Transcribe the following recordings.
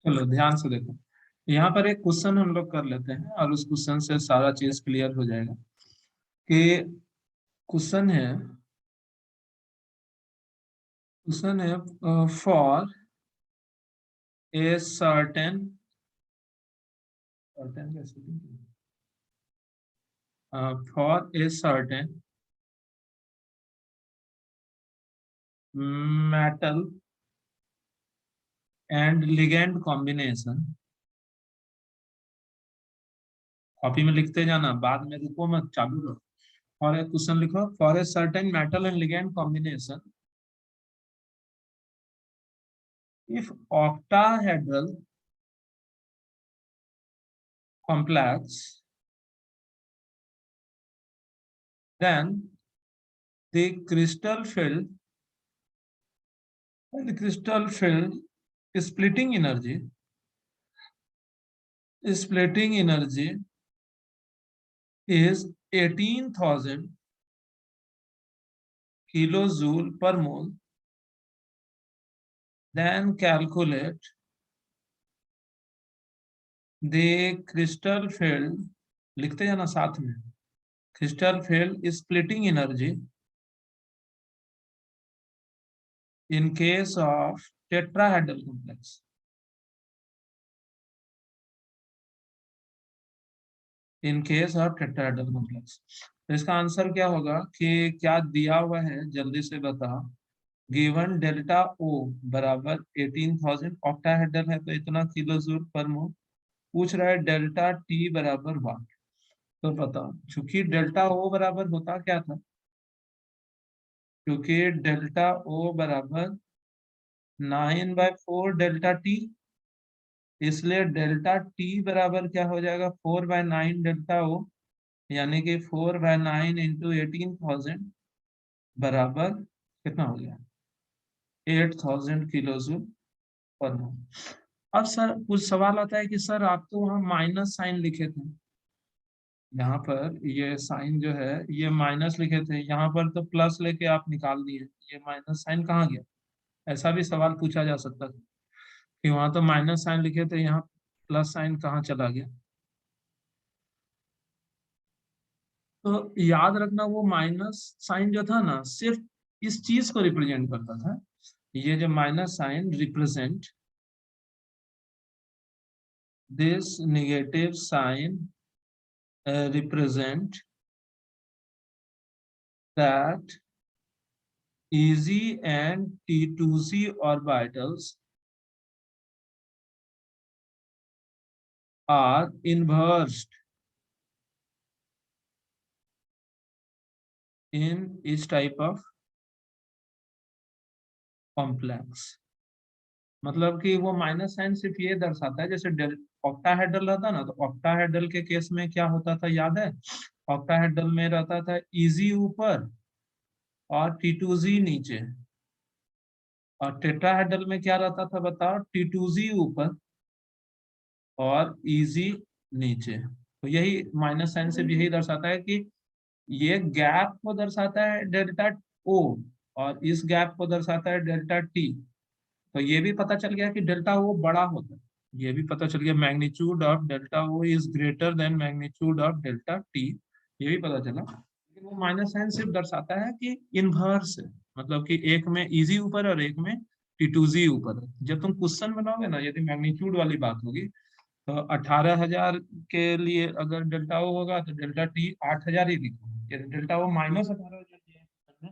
चलो ध्यान से देखो, यहाँ पर एक क्वेश्चन हम लोग कर लेते हैं और उस क्वेश्चन से सारा चीज क्लियर हो जाएगा कि क्वेश्चन है फॉर ए सर्टेन सर्टेन कैसे for a certain metal and ligand combination. Copy में लिखते जाना, बाद में रुको मत, चालू रहो। और एक क्वेश्चन लिखो, for a certain metal and ligand combination if octahedral complex, then the crystal field splitting energy is 18,000 kilojoule per mole. Then calculate the crystal field, लिखते जाना साथ में, crystal field splitting energy in case of tetrahedral complex. In case of tetrahedral complex. तो इसका answer क्या होगा कि क्या दिया हुआ है, जल्दी से बताओ। गिवन डेल्टा ओ बराबर 18,000, ऑक्टाहेड्रल है तो इतना किलो जूल पर मोल। पूछ रहा है डेल्टा टी बराबर 1। तो बताओ, चूंकि डेल्टा ओ बराबर होता क्या था, क्योंकि डेल्टा ओ बराबर 9/4 डेल्टा टी, इसलिए डेल्टा टी बराबर क्या हो जाएगा 4/9 डेल्टा ओ, यानी कि 4/9 इंटू 18,000 बराबर कितना हो गया 8,000 किलो जूल पर मोल। अब सर कुछ सवाल आता है कि सर आप तो वहां माइनस साइन लिखे थे, यहाँ पर ये साइन जो है ये माइनस लिखे थे, यहाँ पर तो प्लस लेके आप निकाल दिए, ये माइनस साइन कहाँ गया? ऐसा भी सवाल पूछा जा सकता था कि वहां तो माइनस साइन लिखे थे, यहाँ प्लस साइन कहाँ चला गया? तो याद रखना वो माइनस साइन जो था ना सिर्फ इस चीज को रिप्रेजेंट करता था। ये जो minus sign represent this negative sign represent that EZ and T2Z orbitals are inversed in each type of complex। मतलब कि वो माइनस साइन सिर्फ ये दर्शाता है, जैसे ऑक्टाहेड्रल रहता ना, तो ऑक्टाहेड्रल के केस में क्या होता था याद है? ऑक्टाहेड्रल में रहता था इजी ऊपर और T2Z नीचे, और टेट्राहेड्रल में क्या रहता था बताओ, T2Z ऊपर और इजी नीचे। तो यही माइनस साइन से भी यही दर्शाता है कि ये गैप को दर्शाता है डेल्टा ओ, और इस गैप को दर्शाता है डेल्टा टी। तो ये भी पता चल गया कि डेल्टा ओ बड़ा होता है, ये भी पता चल गया magnitude of delta o is greater than magnitude of delta t, ये भी पता चला। लेकिन वो माइनस साइन सिर्फ दर्शाता है कि इनवर्स है, मतलब कि एक में इजी ऊपर और एक में टी2जी ऊपर है। जब तुम क्वेश्चन बनाओगे ना, यदि मैग्नीट्यूड वाली बात होगी, तो 18,000 के लिए अगर डेल्टा ओ होगा तो डेल्टा टी 8,000 ही लिखो, यदि डेल्टा ओ -18,000 है,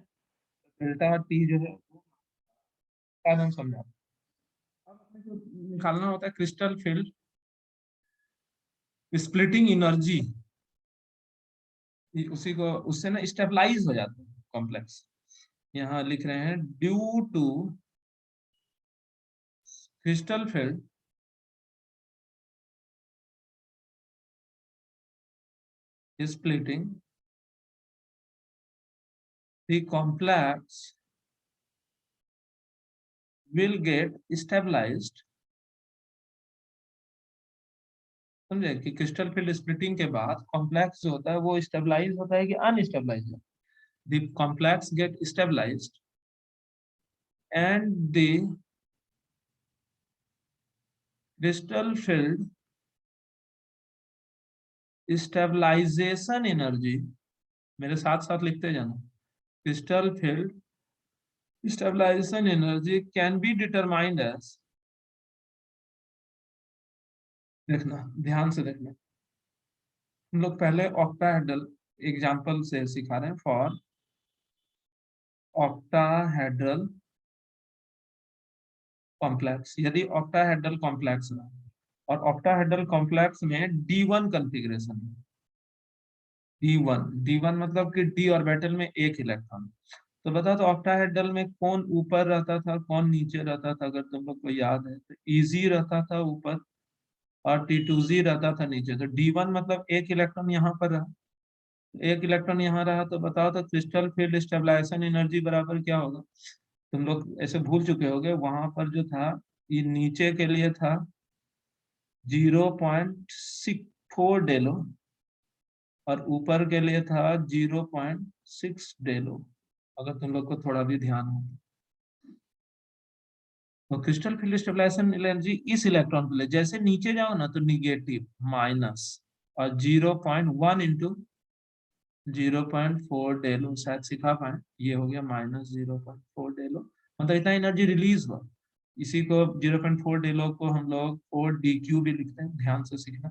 डेल्टा टी जो है वो हम समझा। अब हमें जो निकालना होता है क्रिस्टल फील्ड स्प्लिटिंग एनर्जी, उसी को उससे ना स्टेबलाइज हो जाता है कॉम्प्लेक्स। यहाँ लिख रहे हैं due to crystal field splitting, the complex will get stabilized। समझे कि क्रिस्टल फील्ड स्प्लिटिंग के बाद कॉम्प्लेक्स जो होता है वो स्टेबलाइज होता है कि unstabilize? The complex get stabilized and the crystal field stabilization energy, मेरे साथ साथ लिखते जाना, crystal field stabilization energy can be determined as, देखना ध्यान से देखना, हम लोग पहले ऑक्टाहेड्रल एग्जांपल से सिखा रहे हैं। फॉर ऑक्टाहेड्रल कॉम्प्लेक्स, यदि ऑक्टाहेड्रल कॉम्प्लेक्स है और ऑक्टाहेड्रल कॉम्प्लेक्स में D1 कॉन्फ़िगरेशन है, D1 मतलब कि d ऑर्बिटल में एक इलेक्ट्रॉन, तो बता तो ऑक्टाहेड्रल में कौन ऊपर रहता था कौन नीचे रहता था, अगर तुम लोग को याद है तो Eg रहता था ऊपर और T2z रहता था नीचे, तो D1 मतलब एक इलेक्ट्रॉन यहाँ पर रहा, एक इलेक्ट्रॉन यहाँ रहा, तो बताओ तो क्रिस्टल फील्ड स्टेबलाइजेशन एनर्जी बराबर क्या होगा। तुम लोग ऐसे भूल चुके होगे, वहां पर जो था ये नीचे के लिए था 0.64 डेलो और ऊपर के लिए था 0.6 डेलो, अगर तुम लोग को थोड़ा भी ध्यान हो तो। क्रिस्टल फील्ड स्टेबलाइजेशन एनर्जी इस इलेक्ट्रॉन के लिए जैसे नीचे जाओ ना तो निगेटिव माइनस और 0.1 इंटू 0.4 डेलो, शायद सिखा पाए, ये हो गया -0.4 डेलो, मतलब इतना एनर्जी रिलीज हुआ। इसी को 0.4 डेलो को हम लोग 4 DQ भी लिखते हैं, ध्यान से सीखना।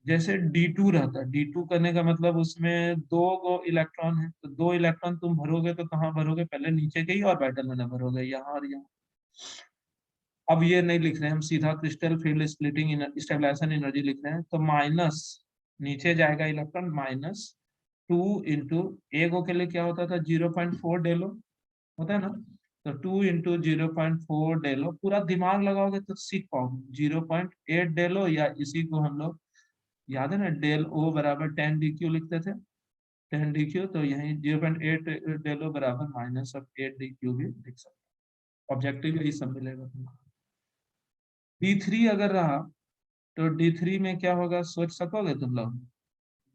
जैसे D2 रहता है, D2 करने का मतलब उसमें दो गो इलेक्ट्रॉन है, तो दो इलेक्ट्रॉन तुम भरोगे तो कहाँ भरोगे, पहले नीचे के ही ऑर्बिटल में ना भरोगे, यहाँ और यहाँ। अब ये नहीं लिख रहे हैं हम, सीधा crystal field splitting stabilization energy लिख रहे हैं, तो माइनस नीचे जाएगा इलेक्ट्रॉन -2 इंटू एगो के लिए क्या होता था 0.4 डेलो होता है ना, तो 2 इंटू 0.4 डेलो, पूरा दिमाग लगाओगे तो सीख पाओगे 0.8 डेलो, या इसी को हम लोग याद है ना डेल ओ बराबर 10 DQ लिखते थे, 10 DQ, तो यही 0.8 डेलो बराबर -8 DQ भी लिख सकते, ऑब्जेक्टिव यही सब मिलेगा तुमको। D3 अगर रहा तो D3 में क्या होगा सोच सकोगे तुम लोग,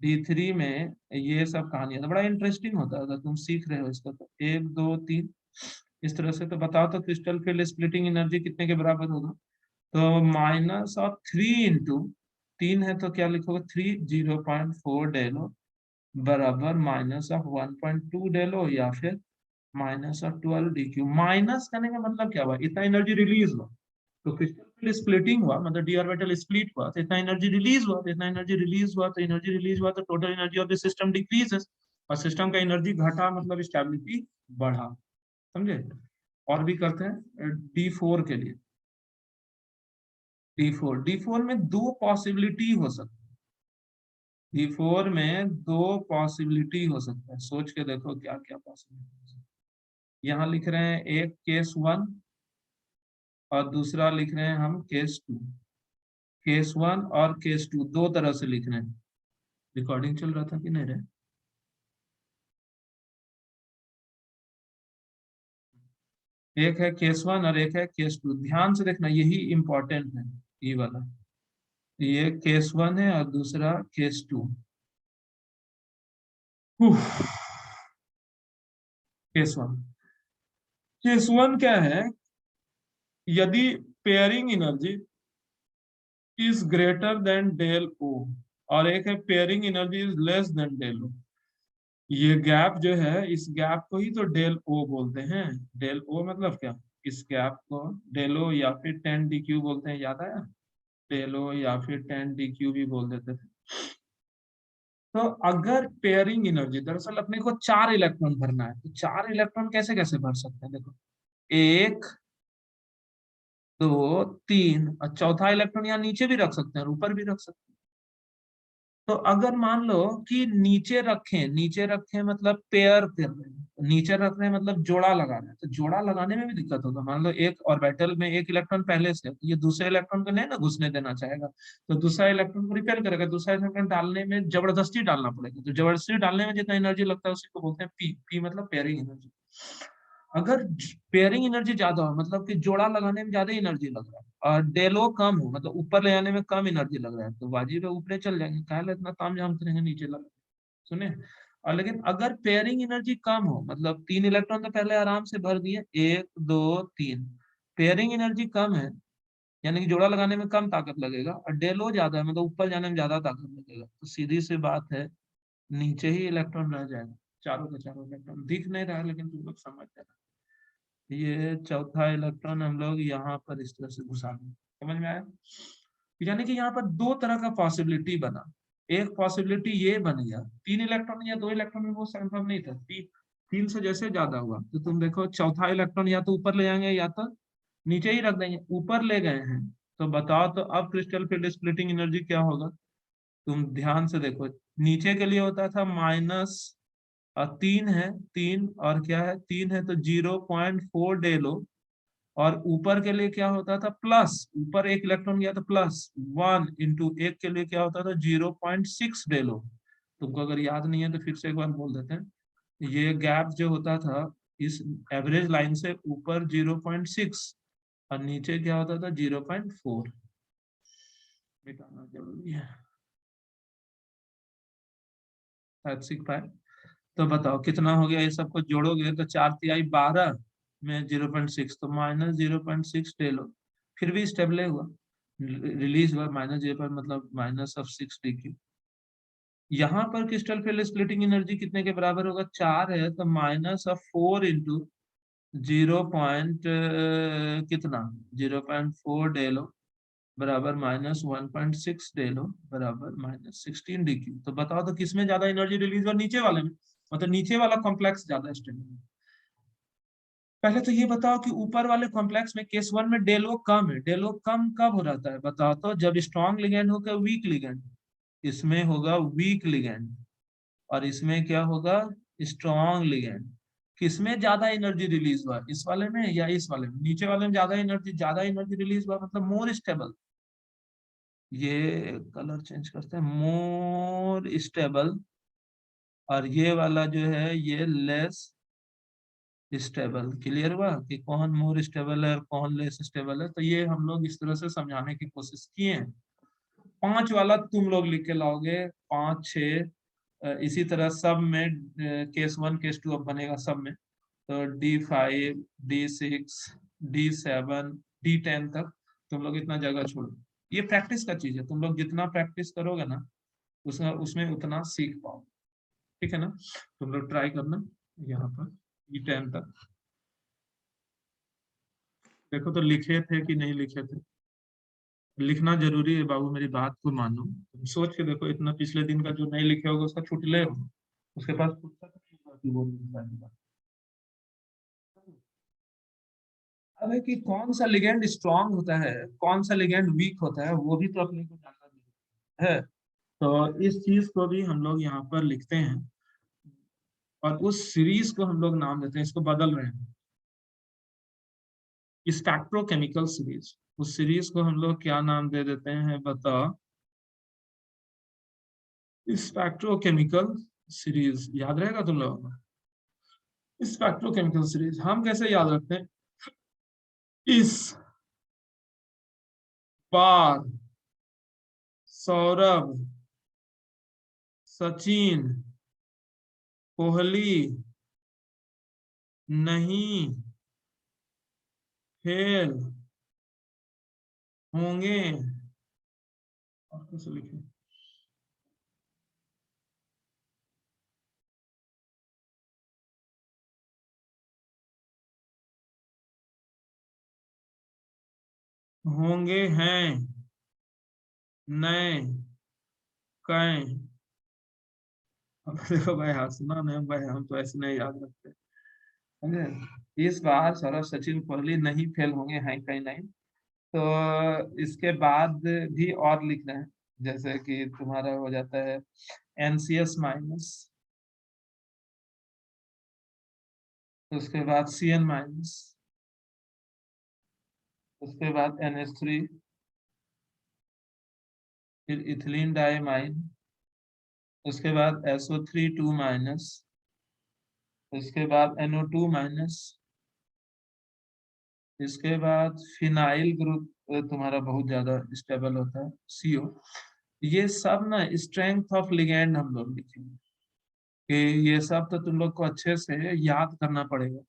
D3 में ये सब कहानियां तो बड़ा इंटरेस्टिंग होता है, अगर तुम सीख रहे हो इसको तो 1 2 3 इस तरह से, तो बताओ तो क्रिस्टल फील्ड स्प्लिटिंग एनर्जी कितने के बराबर होगा, तो -3 इंटू 3 है तो क्या लिखोगे 3 0.4 डेलो बराबर -1.2 डेलो या फिर -12 DQ। माइनस करने का मतलब क्या हुआ, इतना एनर्जी रिलीज हुआ, तो क्रिस्टल फील्ड स्प्लिटिंग हुआ मतलब डी ऑर्बिटल स्प्लिट हुआ तो इतना एनर्जी रिलीज हुआ, तो इतना एनर्जी रिलीज हुआ, तो एनर्जी रिलीज हुआ तो total energy of the system decreases, और सिस्टम का एनर्जी घटा मतलब स्टेबिलिटी बढ़ा, समझे। और भी करते हैं D4 के लिए, D4 में दो पॉसिबिलिटी हो सकती है, D4 में दो पॉसिबिलिटी हो सकता है, सोच के देखो क्या क्या पॉसिबिलिटी। यहाँ लिख रहे हैं एक केस 1 और दूसरा लिख रहे हैं हम केस 2, केस 1 और केस 2 दो तरह से लिख रहे हैं। रिकॉर्डिंग चल रहा था कि नहीं रहे, एक है केस 1 और एक है केस 2, ध्यान से देखना यही इंपॉर्टेंट है, ये वाला, ये केस 1 है और दूसरा केस 2। केस 1, केस 1 क्या है, यदि pairing energy is greater than del o, और एक है pairing energy is less than del o, ये गैप जो है इस गैप को ही तो डेल ओ बोलते हैं। डेल ओ मतलब क्या, इस गैप को डेल ओ या फिर 10 DQ बोलते हैं, याद आया, डेल ओ या फिर 10 DQ भी बोल देते थे। तो अगर पेयरिंग एनर्जी, दरअसल अपने को 4 इलेक्ट्रॉन भरना है, तो 4 इलेक्ट्रॉन कैसे कैसे भर सकते हैं, देखो 1 2 3 और चौथा इलेक्ट्रॉन यहाँ नीचे भी रख सकते हैं और ऊपर भी रख सकते हैं। तो अगर मान लो कि नीचे रखें मतलब पेयर कर रहे हैं, नीचे रख रहे हैं मतलब जोड़ा लगा रहे हैं, तो जोड़ा लगाने में भी दिक्कत होगा, मान लो एक ऑर्बिटल में एक इलेक्ट्रॉन पहले से है, तो ये दूसरे इलेक्ट्रॉन को नहीं ना घुसने देना चाहेगा, तो दूसरा इलेक्ट्रॉन को रिपेल करेगा, दूसरा इलेक्ट्रॉन डालने में जबरदस्ती डालना पड़ेगा, तो जबरदस्ती डालने में जितना एनर्जी लगता है उसी को बोलते हैं पी मतलब पेयरिंग एनर्जी। अगर पेयरिंग एनर्जी ज्यादा हो मतलब कि जोड़ा लगाने में ज्यादा एनर्जी लग रहा है और डेलो कम हो मतलब ऊपर ले जाने में कम एनर्जी लग रहा है, तो वाजिब है ऊपर चल जाएंगे, काहे इतना तामझाम करेंगे नीचे लगा, सुने। और लेकिन अगर पेयरिंग एनर्जी कम हो मतलब 3 इलेक्ट्रॉन तो पहले आराम से भर दिए 1 2 3, पेयरिंग एनर्जी कम है यानी कि जोड़ा लगाने में कम ताकत लगेगा, और डेलो ज्यादा है मतलब ऊपर जाने में ज्यादा ताकत लगेगा। तो सीधी सी बात है, नीचे ही इलेक्ट्रॉन रह जाएगा, चारों के चारों इलेक्ट्रॉन दिख नहीं रहा है, लेकिन तुम लोग समझ जाना। ये चौथा इलेक्ट्रॉन हम लोग यहाँ पर इस तरह से घुसा देंगे। समझ में आया? यानी कि यहाँ पर दो तरह का पॉसिबिलिटी बना। एक पॉसिबिलिटी ये बन गया, 3 इलेक्ट्रॉन या 2 इलेक्ट्रॉन में वो संभव नहीं था, 3 से जैसे ज्यादा हुआ तो तुम देखो चौथा इलेक्ट्रॉन या तो ऊपर ले जाएंगे या तो नीचे ही रख देंगे। ऊपर ले गए हैं तो बताओ तो अब क्रिस्टल फील्ड स्प्लिटिंग एनर्जी क्या होगा? तुम ध्यान से देखो, नीचे के लिए होता था माइनस 3 है, 3 और क्या है 3 है तो 0.4 डेलो, और ऊपर के लिए क्या होता था प्लस, ऊपर एक इलेक्ट्रॉन गया तो प्लस 1 × 1 के लिए क्या होता था 0.6 डेलो। तुमको अगर याद नहीं है तो फिर से एक बार बोल देते हैं। ये गैप जो होता था इस एवरेज लाइन से ऊपर 0.6 और नीचे क्या होता था 0.4। मिटाना जरूरी है, शायद सीख पाए। तो बताओ कितना हो गया, ये सबको जोड़ोगे तो 4×3 = 12 में 0.6 तो -0.6 डेलो, फिर भी स्टेबल हुआ, रिलीज हुआ -0 मतलब -6 dQ। यहाँ पर क्रिस्टल फील्ड स्प्लिटिंग एनर्जी कितने के बराबर होगा? 4 है तो -4 × 0 पॉइंट कितना 0.4 डेलो बराबर -1.6 डेलो बराबर -16 dQ। तो बताओ तो किसमें ज्यादा एनर्जी रिलीज हुआ? नीचे वाले में, मतलब नीचे वाला कॉम्प्लेक्स ज्यादा स्टेबल है। पहले तो ये बताओ कि ऊपर वाले कॉम्प्लेक्स में केस 1 में डेलो कम है। डेलो कम कब हो जाता है बताओ तो? जब स्ट्रॉन्ग लिगेंड होकर वीक लिगेंड। इसमें होगा वीक लिगेंड और इसमें क्या होगा स्ट्रॉन्ग लिगेंड। किसमें ज्यादा एनर्जी रिलीज हुआ, इस वाले में या इस वाले में? नीचे वाले में ज्यादा एनर्जी रिलीज हुआ, मतलब मोर स्टेबल। ये कलर चेंज करते हैं, मोर स्टेबल। और ये वाला जो है ये लेस स्टेबल। क्लियर हुआ कि कौन मोर स्टेबल है और कौन लेस स्टेबल है? तो ये हम लोग इस तरह से समझाने की कोशिश किए हैं। 5 वाला तुम लोग लिख के लाओगे, 5 6 इसी तरह सब में केस 1 केस 2 अब बनेगा सब में। तो D5 D6 D7 D10 तक तुम लोग इतना जगह छोड़ो। ये प्रैक्टिस का चीज है, तुम लोग जितना प्रैक्टिस करोगे ना उसमें उसमें उतना सीख पाओ। ठीक है ना? तुम लोग ट्राई करना यहाँ पर D10 तक। देखो तो लिखे थे कि नहीं लिखे थे? लिखना जरूरी है बाबू, मेरी बात को मानो। तुम सोच के देखो, इतना पिछले दिन का जो नहीं लिखे होगा उसका छुट ले, उसके पास पुस्तक नहीं होगा कि वो लिख पाएगा। अब है कि कौन सा लिगेंड स्ट्रांग होता है, कौन सा लिगेंड वीक होता है, वो भी तो अपने को जानना जरूरी है। तो इस चीज को भी हम लोग यहाँ पर लिखते हैं, और उस सीरीज को हम लोग नाम देते हैं, इसको बदल रहे हैं, स्पेक्ट्रोकेमिकल सीरीज। उस सीरीज को हम लोग क्या नाम दे देते हैं बताओ? Spectrochemical series. याद रहेगा तुम लोगों को? स्पेक्ट्रोकेमिकल सीरीज हम कैसे याद रखते हैं? इस बार सौरभ, सचिन, कोहली नहीं फेल होंगे। और कैसे लिखें? होंगे हैं नए कहें। अब देखो भाई, हंसना नहीं भाई, हम तो ऐसे नहीं याद रखते। समझे? इस बार सौरभ, सचिन, कोहली नहीं फेल होंगे हैं कहीं नहीं। तो इसके बाद भी और लिखना है, जैसे कि तुम्हारा हो जाता है NCS माइनस, उसके बाद Cn माइनस, उसके बाद NH3, फिर इथिलीन डाइमाइन, उसके बाद SO3 2 माइनस, उसके बाद NO2 माइनस, इसके बाद फिनाइल ग्रुप तुम्हारा बहुत ज्यादा स्टेबल होता है CO। ये सब ना स्ट्रेंथ ऑफ लिगेंड हम लोग लिखेंगे, कि ये सब तो तुम लोग को अच्छे से याद करना पड़ेगा।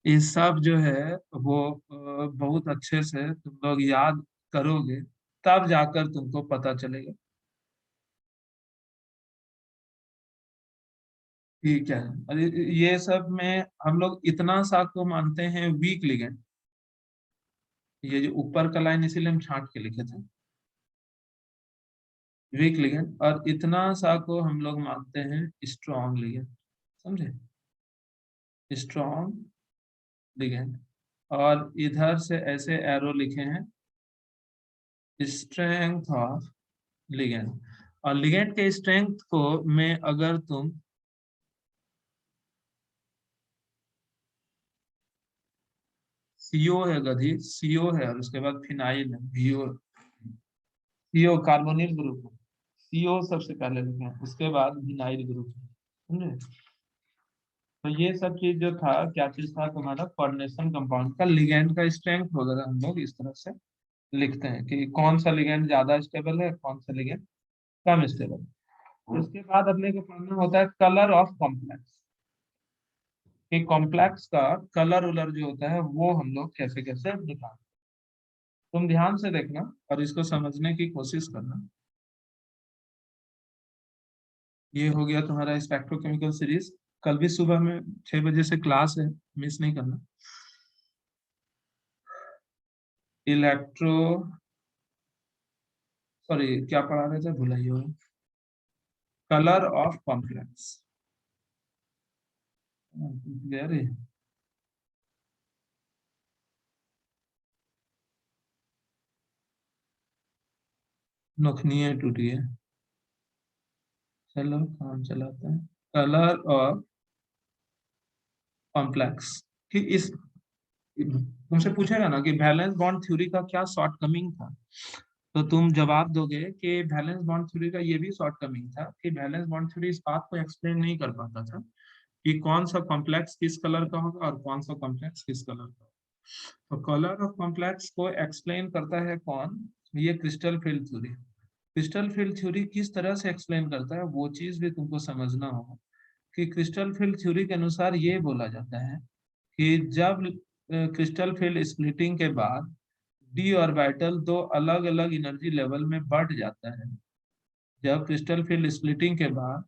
ये सब जो है वो बहुत अच्छे से तुम लोग याद करोगे, तब जाकर तुमको पता चलेगा। ठीक है। अरे ये सब में हम लोग इतना सा को मानते हैं वीक लिगेंड, ये जो ऊपर का लाइन इसीलिए हम छांट के लिखे थे, वीक लिगेंड, और इतना सा को हम लोग मानते हैं स्ट्रॉन्ग लिगेंड। समझे? Strong ligand. और इधर से ऐसे एरो लिखे हैं, स्ट्रेंथ ऑफ लिगेंड। और लिगेंड के स्ट्रेंथ को में अगर तुम सीओ है गधी, सीओ है, और उसके बाद फिनाइल है, बीओ, सीओ कार्बोनिल ग्रुप है, सीओ सबसे पहले लिखे हैं, उसके बाद विनाइल ग्रुप है। समझे? तो ये सब चीज जो था, क्या चीज था तुम्हारा, कोऑर्डिनेशन कंपाउंड का लिगेंड का स्ट्रेंथ वगैरह हम लोग इस तरह से लिखते हैं कि कौन सा लिगेंड ज्यादा स्टेबल है, कौन सा लिगेंड कम स्टेबल है। उसके बाद अपने को पढ़ना होता है कलर ऑफ कॉम्प्लेक्स, कि कॉम्प्लेक्स का कलर उलर जो होता है वो हम लोग कैसे कैसे निकालते। तुम ध्यान से देखना और इसको समझने की कोशिश करना। ये हो गया तुम्हारा स्पेक्ट्रोकेमिकल सीरीज। कल भी सुबह में 6 बजे से क्लास है, मिस नहीं करना। इलेक्ट्रो, सॉरी क्या पढ़ा रहे थे, भुलाइए। कलर ऑफ कॉम्प्लेक्स, अरे नखनिए टूटी है। चलो काम चलाते हैं। कलर ऑफ कॉम्प्लेक्स, कि इस तुमसे पूछेगा ना कि वैलेंस बॉन्ड थ्योरी का क्या शॉर्ट कमिंग था, तो तुम जवाब दोगे कि वैलेंस बॉन्ड थ्योरी का ये भी शॉर्ट कमिंग था कि वैलेंस बॉन्ड थ्योरी इस बात को एक्सप्लेन नहीं कर पाता था कि कौन सा कॉम्प्लेक्स किस कलर का होगा और कौन सा कॉम्प्लेक्स किस कलर का होगा। तो कलर ऑफ कॉम्प्लेक्स को एक्सप्लेन करता है कौन, ये crystal field theory. Crystal field theory किस तरह से एक्सप्लेन करता है वो चीज भी तुमको समझना होगा। कि क्रिस्टल फील्ड थ्योरी के अनुसार ये बोला जाता है कि जब क्रिस्टल फील्ड स्प्लिटिंग के बाद डी ऑर्बिटल दो अलग अलग एनर्जी लेवल में बढ़ जाता है, जब क्रिस्टल फील्ड स्प्लिटिंग के बाद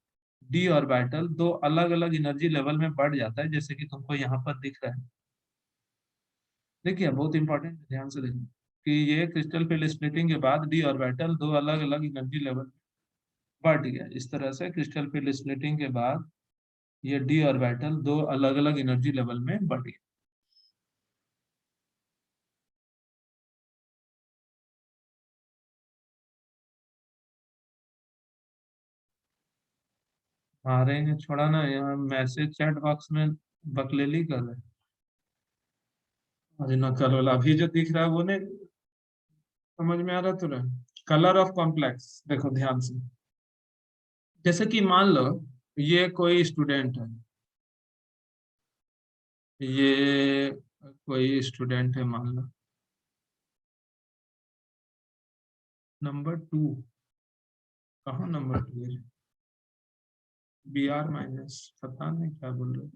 डी ऑर्बिटल दो अलग अलग एनर्जी लेवल में बढ़ जाता है, जैसे कि तुमको यहाँ पर दिख रहा है। देखिए बहुत इंपॉर्टेंट, ध्यान से देखिए कि ये क्रिस्टल फील्ड स्प्लिटिंग के बाद डी ऑर्बिटल दो अलग अलग एनर्जी लेवल बढ़ गया। इस तरह से क्रिस्टल फील्ड स्प्लिटिंग के बाद ये डी ऑर्बिटल दो अलग अलग एनर्जी लेवल में बढ़ गया। आ रहे हैं, छोड़ा ना, यहाँ मैसेज चैट बॉक्स में बकलेली कर रहे हैं। अरे नकल वाला अभी जो दिख रहा है वो नहीं समझ में आ रहा तुरंत। कलर ऑफ कॉम्प्लेक्स देखो ध्यान से, जैसे कि मान लो ये कोई स्टूडेंट है, ये कोई स्टूडेंट है मान लो, नंबर 2, कहाँ नंबर 2 है, BR-, पता नहीं क्या बोल रहे हो।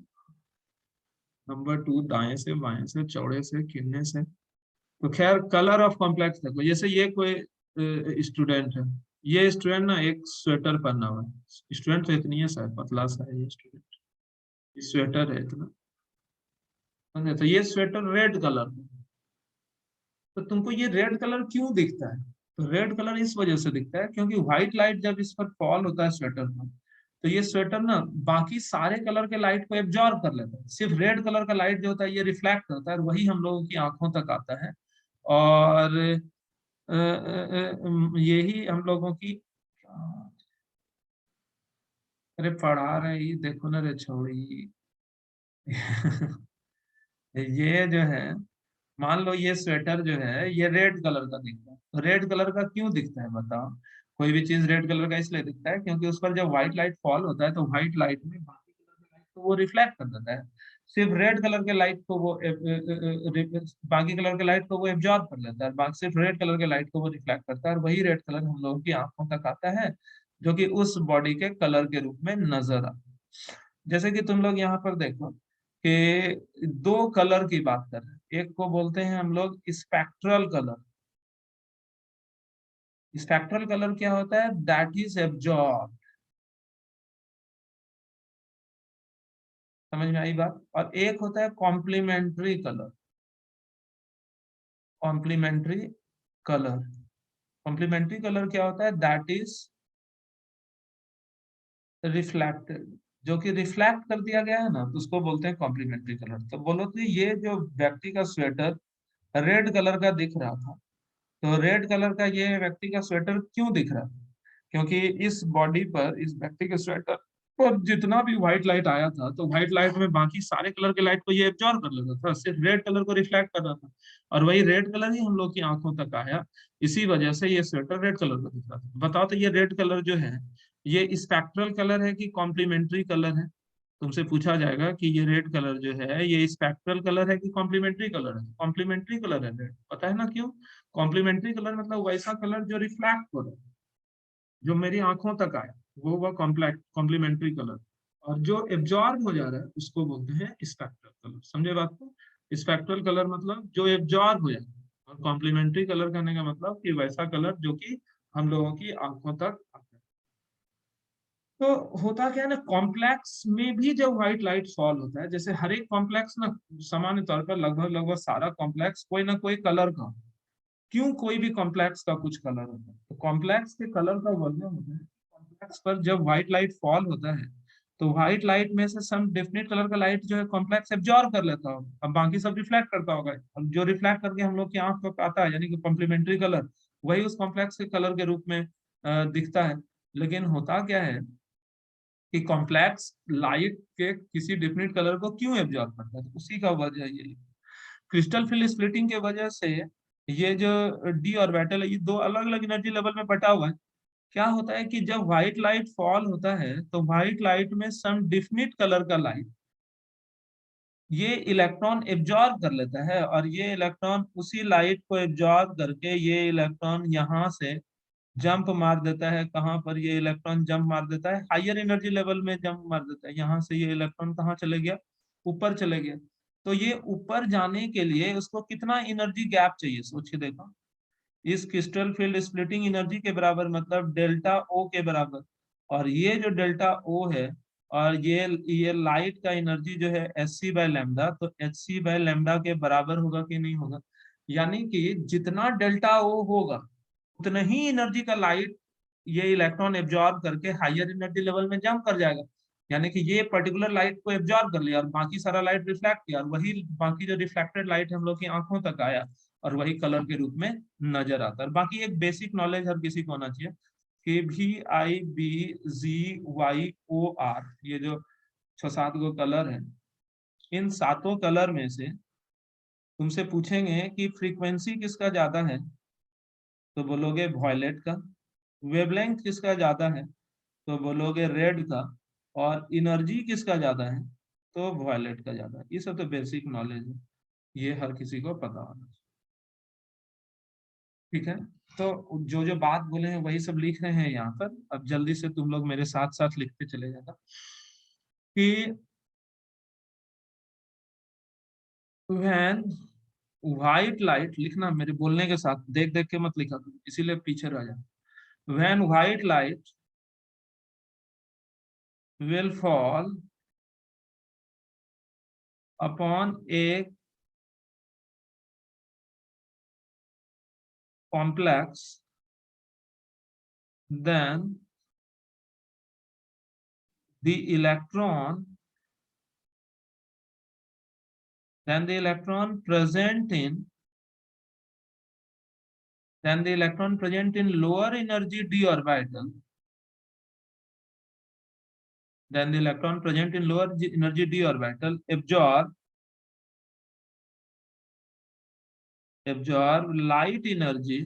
नंबर 2 दाएं से बाएं से चौड़े से किन्ने से। तो खैर कलर ऑफ कॉम्प्लेक्स देखो, जैसे ये कोई स्टूडेंट है, ये स्टूडेंट ना एक स्वेटर पहना हुआ है, स्टूडेंट तो इतनी है शायद, पतला सा है ये स्टूडेंट, ये स्वेटर है इतना, समझे? तो ये स्वेटर रेड कलर है। तो तुमको ये रेड कलर क्यों दिखता है? तो रेड कलर इस वजह से दिखता है क्योंकि व्हाइट लाइट जब इस पर फॉल होता है स्वेटर पर, तो ये स्वेटर ना बाकी सारे कलर के लाइट को एब्जॉर्ब कर लेता है, सिर्फ रेड कलर का लाइट जो होता है ये रिफ्लेक्ट करता है और वही हम लोगों की आंखों तक आता है। और यही हम लोगों की, अरे पढ़ा रही देखो ना रे छोड़ी। ये जो है, मान लो ये स्वेटर जो है ये रेड कलर का दिखता है, तो रेड कलर का क्यों दिखता है बताओ? कोई भी चीज रेड कलर का इसलिए दिखता है क्योंकि उस पर जब व्हाइट लाइट फॉल होता है तो व्हाइट लाइट में बाकी कलर के लाइट को वो रिफ्लेक्ट कर देता है, सिर्फ रेड कलर के लाइट को वो बाकी कलर के लाइट को वो एब्जॉर्ब कर लेता है, बाकी सिर्फ रेड कलर के लाइट को वो रिफ्लेक्ट करता है, और वही रेड कलर हम लोगों की आंखों तक आता है, जो कि उस बॉडी के कलर के रूप में नजर आता है। जैसे कि तुम लोग यहाँ पर देखो कि दो कलर की बात कर रहे हैं। एक को बोलते हैं हम लोग स्पेक्ट्रल कलर। स्पेक्ट्रल कलर क्या होता है? That is absorb. समझ में आई बात? और एक होता है complementary colour. Complementary colour. Complementary colour क्या होता है? That is reflected. जो कि रिफ्लेक्ट कर दिया गया है ना, तो उसको बोलते हैं कॉम्प्लीमेंट्री कलर। तो बोलो कि ये जो व्यक्ति का स्वेटर रेड कलर का दिख रहा था, तो रेड कलर का ये व्यक्ति का स्वेटर क्यों दिख रहा है? क्योंकि इस बॉडी पर, इस व्यक्ति के स्वेटर पर जितना भी व्हाइट लाइट आया था, तो व्हाइट लाइट में बाकी सारे कलर के लाइट को ये एब्जॉर्ब कर लेता था, सिर्फ रेड कलर को रिफ्लेक्ट कर रहा था। और वही रेड कलर ही हम लोग की आंखों तक आया, इसी वजह से ये स्वेटर रेड कलर का दिख रहा था। बताओ तो ये रेड कलर जो है, ये स्पेक्ट्रल कलर है कि कॉम्प्लीमेंट्री कलर है? तुमसे पूछा जाएगा कि ये रेड कलर जो है, ये स्पेक्ट्रल कलर है कि कॉम्प्लीमेंट्री कलर है? कॉम्प्लीमेंट्री कलर है रेड। पता है ना क्यों? कॉम्प्लीमेंट्री कलर मतलब वैसा कलर जो रिफ्लेक्ट हो रहा है, जो मेरी आंखों तक आया, वो कॉम्प्लेक्ट कॉम्प्लीमेंट्री कलर। और जो एब्जॉर्ब हो जा रहा है उसको बोलते हैं स्पेक्ट्रल कलर। समझे बात को? स्पेक्ट्रल कलर मतलब जो एब्जॉर्ब हो जाता है, और कॉम्प्लीमेंट्री कलर करने का मतलब कि वैसा कलर जो कि हम लोगों की आंखों तक आता है। तो होता क्या है ना, कॉम्प्लेक्स में भी जब व्हाइट लाइट फॉल होता है, जैसे हर एक कॉम्प्लेक्स ना, सामान्य तौर पर लगभग लगभग सारा कॉम्प्लेक्स कोई ना कोई कलर का, क्यों कोई भी कॉम्प्लेक्स का कुछ कलर होता है, तो कॉम्प्लेक्स के कलर का वजह होता है कॉम्प्लेक्स पर जब व्हाइट लाइट फॉल होता है, तो व्हाइट लाइट में से सम डेफिनेट कलर का लाइट जो है कॉम्प्लेक्स एब्जॉर्ब कर लेता होगा, अब बाकी सब रिफ्लेक्ट करता होगा, और जो रिफ्लेक्ट करके हम लोग की आंख को आता है, यानी कि कॉम्प्लीमेंट्री कलर, वही उस कॉम्प्लेक्स के कलर के रूप में दिखता है। लेकिन होता क्या है कि कॉम्प्लेक्स लाइट के किसी डिफिनेट कलर को क्यों एब्जॉर्ब करता है, तो उसी का वजह यही। क्रिस्टल फील्ड स्प्लिटिंग के वजह से ये जो डी ऑर्बिटल है, ये दो अलग अलग एनर्जी लेवल में बटा हुआ है। क्या होता है कि जब व्हाइट लाइट फॉल होता है, तो व्हाइट लाइट में सम डिफिनिट कलर का लाइट ये इलेक्ट्रॉन एब्जॉर्ब कर लेता है, और ये इलेक्ट्रॉन उसी लाइट को एब्जॉर्ब करके ये इलेक्ट्रॉन यहाँ से जंप मार देता है। कहाँ पर ये इलेक्ट्रॉन जंप मार देता है? हायर एनर्जी लेवल में जंप मार देता है। यहाँ से ये इलेक्ट्रॉन कहाँ चले गया? ऊपर चले गया। तो ये ऊपर जाने के लिए उसको कितना एनर्जी गैप चाहिए, सोच के देखो। इस क्रिस्टल फील्ड स्प्लिटिंग एनर्जी के बराबर, मतलब डेल्टा ओ के बराबर। और ये जो डेल्टा ओ है, और ये लाइट का एनर्जी जो है एच सी बाय लैम्डा, तो एच सी बाय लैम्डा के बराबर होगा कि नहीं होगा? यानी कि जितना डेल्टा ओ होगा, उतना ही एनर्जी का लाइट ये इलेक्ट्रॉन एब्जॉर्ब करके हायर एनर्जी लेवल में जंप कर जाएगा। यानी कि ये पर्टिकुलर लाइट को एब्जॉर्ब कर लिया, और बाकी सारा लाइट रिफ्लेक्ट किया, और वही बाकी जो रिफ्लेक्टेड लाइट हम लोग की आंखों तक आया, और वही कलर के रूप में नजर आता है। बाकी एक बेसिक नॉलेज हर किसी को होना चाहिए कि VIBZYOR, ये जो 6-7 गो कलर है, इन सातों कलर में से तुमसे पूछेंगे कि फ्रीक्वेंसी किसका ज्यादा है, तो बोलोगे वॉयलेट का। वेवलेंथ किसका ज्यादा है, तो बोलोगे रेड का। और एनर्जी किसका ज्यादा है, तो वॉयलेट का ज्यादा है। ये सब तो बेसिक नॉलेज है, ये हर किसी को पता होना चाहिए। ठीक है? तो जो जो बात बोले हैं वही सब लिख रहे हैं यहाँ पर। अब जल्दी से तुम लोग मेरे साथ साथ लिखते चले जाना कि व्हेन व्हाइट लाइट, लिखना मेरे बोलने के साथ, देख देख के मत लिखा तुम, इसीलिए पीछे रह जाए। When white light will fall upon a complex, then the electron then the electron present in then the electron present in lower energy d orbital then the electron present in lower energy d orbital absorb light energy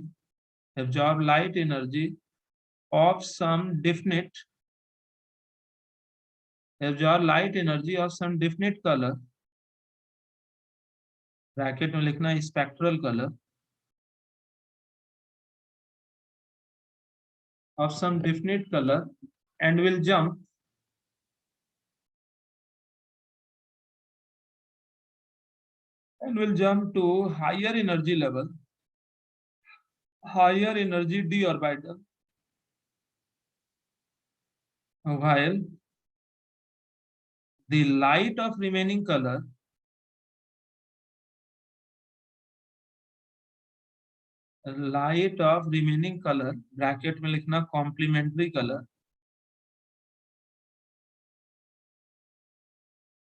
absorb light energy of some definite absorb light energy of some definite color, bracket में लिखना है spectral colour, of some definite color, and will jump and will jump to higher energy level, higher energy d orbital, while the light of remaining color bracket में लिखना complementary colour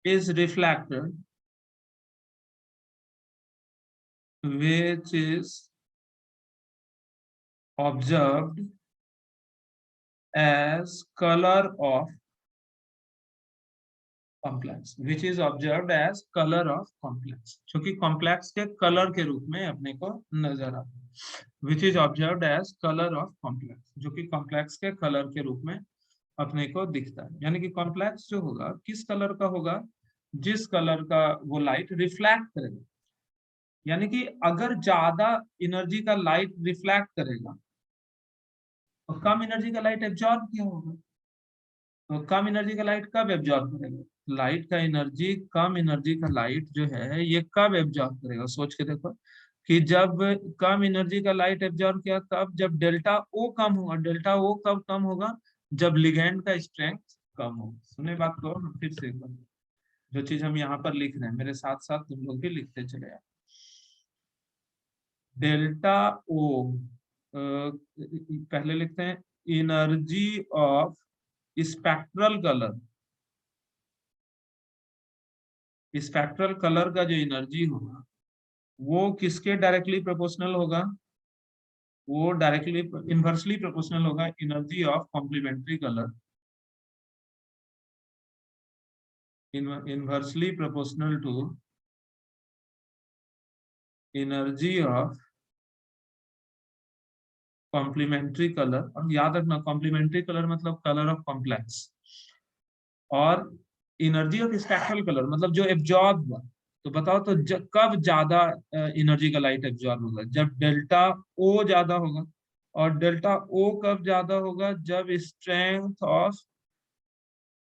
is reflected, which is observed as color of complex, which is observed as colour of complex, जो कि complex के colour के रूप में अपने को नजर आता है। Which is observed as colour of complex, जो कि कॉम्प्लेक्स के कलर के रूप में अपने को दिखता है। यानी कि कॉम्प्लेक्स जो होगा किस कलर का होगा, जिस कलर का वो लाइट रिफ्लेक्ट करेगा। यानी कि अगर ज्यादा एनर्जी का लाइट रिफ्लेक्ट करेगा तो कम एनर्जी का लाइट एब्जॉर्ब किया होगा। तो कम एनर्जी का लाइट कब एब्जॉर्ब करेगा, लाइट का एनर्जी, कम एनर्जी का लाइट जो है ये कब एब्जॉर्ब करेगा, सोच के देखो कि जब कम एनर्जी का लाइट एब्जॉर्ब किया कब, जब डेल्टा ओ कम होगा। डेल्टा ओ कब कम होगा, जब लिगैंड का स्ट्रेंथ कम होगा। सुने बात को, हम फिर से एक बार जो चीज हम यहाँ पर लिख रहे हैं मेरे साथ साथ तुम लोग भी लिखते चले जाओ। डेल्टा ओ पहले लिखते हैं energy of spectral colour, spectral colour का जो एनर्जी होगा वो किसके डायरेक्टली प्रोपोर्शनल होगा, वो डायरेक्टली इनवर्सली प्रोपोर्शनल होगा energy of complementary colour, inversely proportional to energy of complementary colour. और याद रखना कॉम्प्लीमेंट्री कलर मतलब कलर ऑफ कॉम्प्लेक्स, और एनर्जी ऑफ स्पेक्ट्रल कलर मतलब जो एब्जॉर्ब हुआ। तो बताओ तो कब ज्यादा एनर्जी का लाइट एब्जॉर्ब होगा, जब डेल्टा ओ ज्यादा होगा। और डेल्टा ओ कब ज्यादा होगा, जब स्ट्रेंथ ऑफ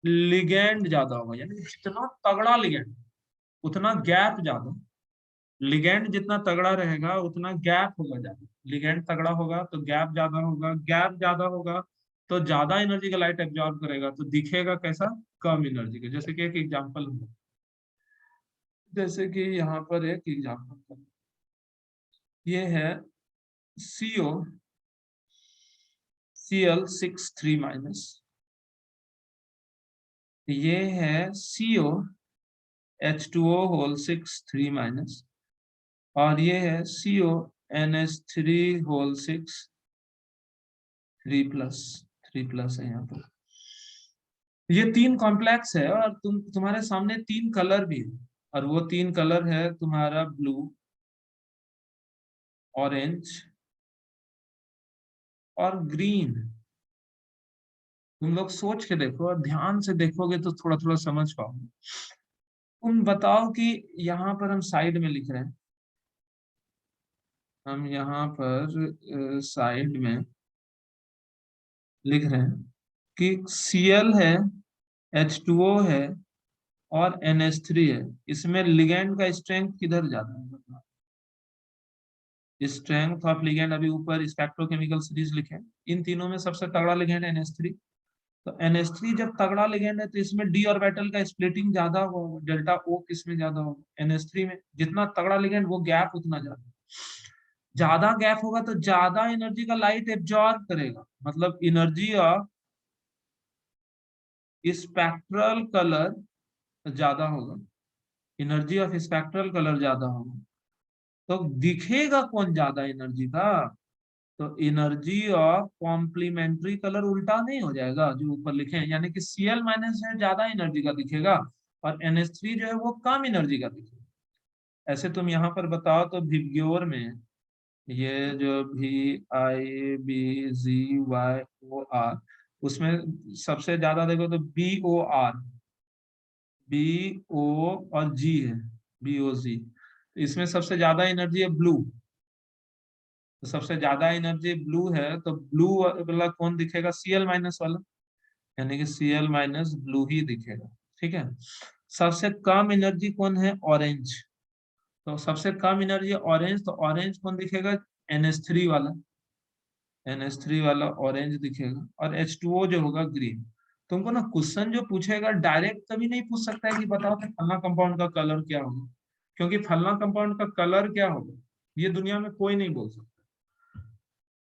लिगेंड ज्यादा होगा। यानी जितना तगड़ा लिगेंड उतना गैप ज्यादा, लिगेंड जितना तगड़ा रहेगा उतना गैप होगा ज्यादा। लिगेंड तगड़ा होगा तो गैप ज्यादा होगा, गैप ज्यादा होगा तो ज्यादा एनर्जी का लाइट एब्जॉर्ब करेगा, तो दिखेगा कैसा, कम एनर्जी का। जैसे कि एक एग्जांपल होगा, जैसे कि यहाँ पर एक एग्जांपल ये है CO Cl6 3-, ये है CO H2O होल 6 3-, और ये है CO NH3 होल 6 3+ है यहाँ पर। ये 3 कॉम्प्लेक्स है और तुम्हारे सामने 3 कलर भी है, और वो 3 कलर है तुम्हारा ब्लू, ऑरेंज और ग्रीन। तुम लोग सोच के देखो और ध्यान से देखोगे तो थोड़ा थोड़ा समझ पाओगे। तुम बताओ कि यहाँ पर हम साइड में लिख रहे हैं, हम यहाँ पर साइड में लिख रहे हैं कि Cl है, H2O है और NH3 है। इसमें लिगेंड का स्ट्रेंथ किधर जाता है, स्ट्रेंथ ऑफ लिगेंड अभी ऊपर स्पेक्ट्रोकेमिकल सीरीज लिखे, इन तीनों में सबसे तगड़ा लिगेंड NH3। तो NH3 जब तगड़ा लिगेंड है तो इसमें डी ऑर्बिटल का स्प्लिटिंग ज्यादा होगा, डेल्टा ओ किसमें ज्यादा होगा, NH3 में। जितना तगड़ा लिगेंड वो गैप उतना ज्यादा, ज्यादा गैप होगा तो ज्यादा एनर्जी का लाइट एब्जॉर्ब करेगा, मतलब एनर्जी ऑफ स्पेक्ट्रल कलर ज्यादा होगा, एनर्जी ऑफ स्पेक्ट्रल कलर ज्यादा होगा। तो दिखेगा कौन ज्यादा एनर्जी का, तो एनर्जी ऑफ कॉम्प्लीमेंट्री कलर उल्टा नहीं हो जाएगा जो ऊपर लिखे हैं, यानी कि Cl- है ज्यादा एनर्जी का दिखेगा और NH3 जो है वो कम एनर्जी का दिखेगा। ऐसे तुम यहाँ पर बताओ तो विबग्योर में ये जो VIBZYOR, उसमें सबसे ज्यादा देखो तो BOR, BO और G है, BOG। इसमें सबसे ज्यादा एनर्जी है ब्लू, तो सबसे ज्यादा एनर्जी ब्लू है तो ब्लू वाला कौन दिखेगा, Cl- वाला, यानी कि Cl- ब्लू ही दिखेगा। ठीक है। सबसे कम एनर्जी कौन है, ऑरेंज। तो सबसे कम एनर्जी ऑरेंज, तो ऑरेंज कौन दिखेगा? NH3 वाला, NH3 वाला ऑरेंज दिखेगा। और H2O जो होगा ग्रीन। तुमको ना क्वेश्चन जो पूछेगा डायरेक्ट कभी नहीं पूछ सकता है कि बताओ कि फलना कंपाउंड का कलर क्या होगा, क्योंकि फलना कंपाउंड का कलर क्या होगा ये दुनिया में कोई नहीं बोल सकता,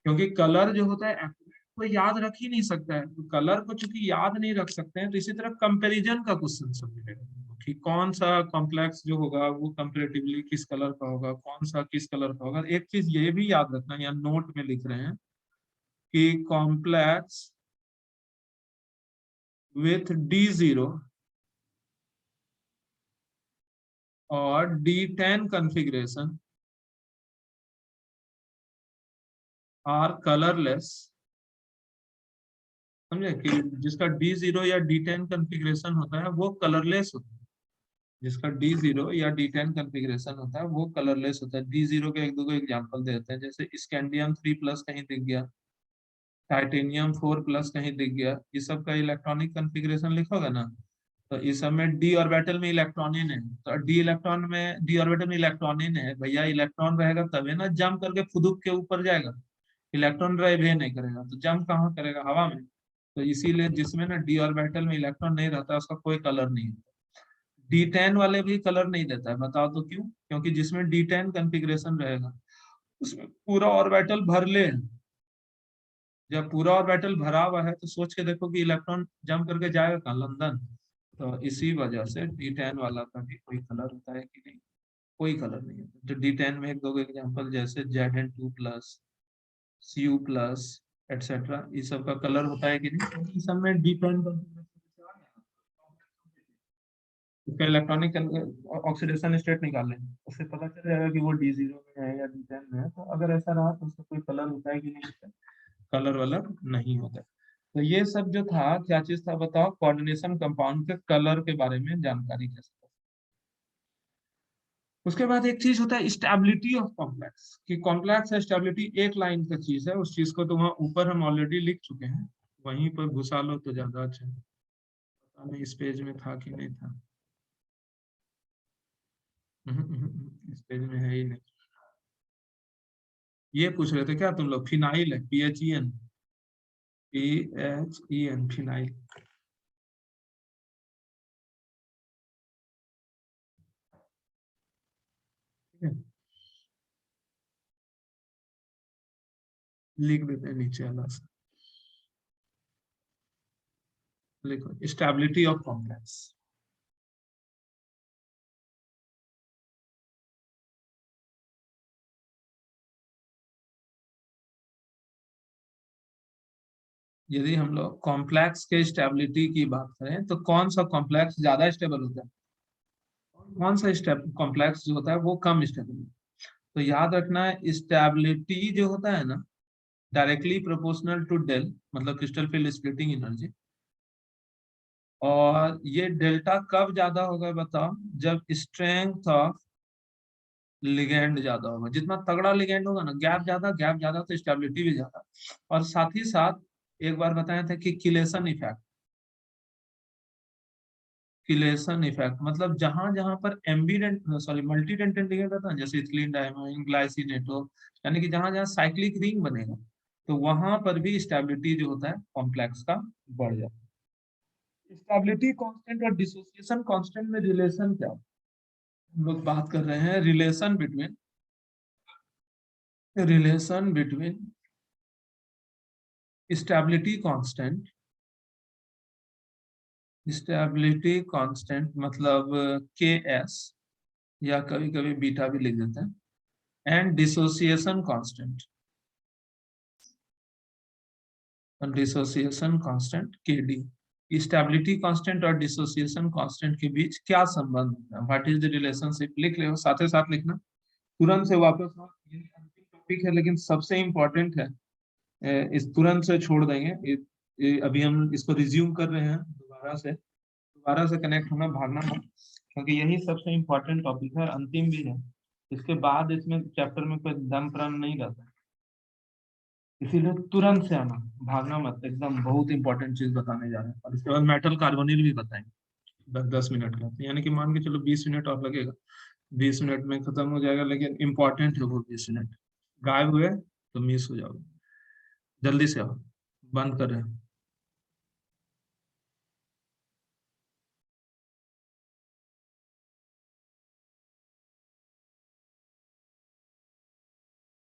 क्योंकि कलर जो होता है एक्यूरेट कोई याद रख ही नहीं सकता है। तो कलर को चूंकि याद नहीं रख सकते हैं, तो इसी तरह कंपैरिजन का क्वेश्चन सब मिलेगा कि कौन सा कॉम्प्लेक्स जो होगा वो कंपेरेटिवली किस कलर का होगा, कौन सा किस कलर का होगा। एक चीज ये भी याद रखना, यहाँ नोट में लिख रहे हैं कि कॉम्प्लेक्स with D0 और D10 configuration are colorless। समझे कि जिसका D0 या D10 कॉन्फ़िगरेशन होता है वो कलरलेस होता है। जिसका D0 या D10 कॉन्फ़िगरेशन होता है वो कलरलेस होता है। D0 के एक दो एग्जांपल देते हैं, जैसे स्कैंडियम 3+ कहीं दिख गया, टाइटेनियम 4+ कहीं दिख गया, ये सब का इलेक्ट्रॉनिक कॉन्फ़िगरेशन लिखोगे ना, तो इस सब में डी ऑर्बिटल में इलेक्ट्रॉनिन है, तो डी ऑर्बिटल में इलेक्ट्रॉनिन है भैया, इलेक्ट्रॉन रहेगा तभी ना जंप करके फुदुक के ऊपर जाएगा। इलेक्ट्रॉन ड्राइव ही नहीं करेगा तो जंप कहाँ करेगा? हवा में। तो इसीलिए जिसमें ना डी ऑर्बिटल में इलेक्ट्रॉन नहीं रहता उसका कोई कलर नहीं होता। D10 वाले भी कलर नहीं देता है, बताओ तो क्यों? क्योंकि जिसमें D10 कॉन्फ़िगरेशन रहेगा उसमें पूरा ऑर्बिटल भर ले। जब पूरा ऑर्बिटल भरा हुआ है तो सोच के देखो कि इलेक्ट्रॉन जंप करके जाएगा कहाँ? लंदन। तो इसी वजह से D10 वाला का भी कोई कलर होता है कि नहीं? कोई कलर नहीं होता। जो D10 में एक दो एग्जांपल जैसे Zn2+, Cu+, एटसेट्रा, इस सब का कलर होता है कि नहीं? इस सब में D10 इसका इलेक्ट्रॉनिक ऑक्सीडेशन स्टेट निकाल लेंगे, उससे पता चल जाएगा कि वो D0 में है या D10 में है। तो अगर ऐसा रहा तो उसका कोई कलर होता है कि नहीं? कलर वलर नहीं होता। तो ये सब जो था क्या चीज था बताओ? कोऑर्डिनेशन कंपाउंड के कलर के बारे में जानकारी कैसे। उसके बाद एक चीज होता है स्टेबिलिटी ऑफ कॉम्प्लेक्स, कि कॉम्प्लेक्स स्टेबिलिटी एक लाइन का चीज है, उस चीज को तो वहां ऊपर हम ऑलरेडी लिख चुके हैं, वहीं पर घुसा लो तो ज्यादा अच्छा है। पता नहीं इस पेज में था कि नहीं था। इस पेज में है ही नहीं। ये पूछ रहे थे क्या तुम लोग? फिनाइल है, PHEN, PHEN फिनाइल। ठीक है, लिख देते हैं नीचे अलग से। लिखो स्टेबिलिटी ऑफ कॉम्प्लेक्स। यदि हम लोग कॉम्प्लेक्स के स्टेबिलिटी की बात करें तो कौन सा कॉम्प्लेक्स ज्यादा स्टेबल होता है? कौन सा स्टेप कॉम्प्लेक्स जो होता है वो कम स्टेबल है? तो याद रखना है स्टेबिलिटी जो होता है ना, डायरेक्टली प्रोपोर्शनल टू डेल, मतलब क्रिस्टल फील्ड स्प्लिटिंग एनर्जी। और ये डेल्टा कब ज्यादा होगा बताओ? जब स्ट्रेंथ ऑफ लिगेंड ज्यादा होगा। जितना तगड़ा लिगेंड होगा ना, गैप ज्यादा तो स्टेबिलिटी भी ज्यादा। और साथ ही साथ एक बार बताया था कि किलेशन इफेक्ट, किलेशन इफेक्ट मतलब जहां जहां पर एम्बीडेंट सॉरी मल्टीडेंटेंट लिगेंड रहता है, जैसे इथिलीन डायमाइन, ग्लाइसिनेटो, यानी कि जहां जहां साइक्लिक रिंग बनेगा तो वहां पर भी स्टेबिलिटी जो होता है कॉम्प्लेक्स का बढ़ जाता है। स्टेबिलिटी कांस्टेंट और डिसोसिएशन कांस्टेंट में रिलेशन क्या? हम लोग बात कर रहे हैं रिलेशन बिटवीन स्टेबिलिटी कांस्टेंट मतलब KS, या कभी कभी बीटा भी लिख देते हैं, and dissociation constant KD। Stability constant और डिसोसिएशन कांस्टेंट के बीच क्या संबंध है? What is the relationship? लिख ले, साथ ही साथ लिखना। तुरंत से वापस आओ, ये अंतिम टॉपिक है लेकिन सबसे इंपॉर्टेंट है। इस तुरंत से छोड़ देंगे अभी हम इसको रिज्यूम कर रहे हैं दोबारा से कनेक्ट होना, भागना मत, क्योंकि यही सबसे इम्पोर्टेंट टॉपिक है, अंतिम भी है। इसके बाद इसमें चैप्टर में कोई दम प्रण नहीं रहता, इसीलिए तुरंत से आना, भागना मत, एकदम बहुत इंपॉर्टेंट चीज बताने जा रहे हैं। और इसके बाद मेटल कार्बोनिल भी बताएंगे 10-10 मिनट का, यानी कि मान के चलो 20 मिनट और लगेगा। 20 मिनट में खत्म हो जाएगा, लेकिन इम्पोर्टेंट है वो 20 मिनट। गायब हुए तो मिस हो जाओगे। जल्दी से आओ, बंद कर रहे हैं।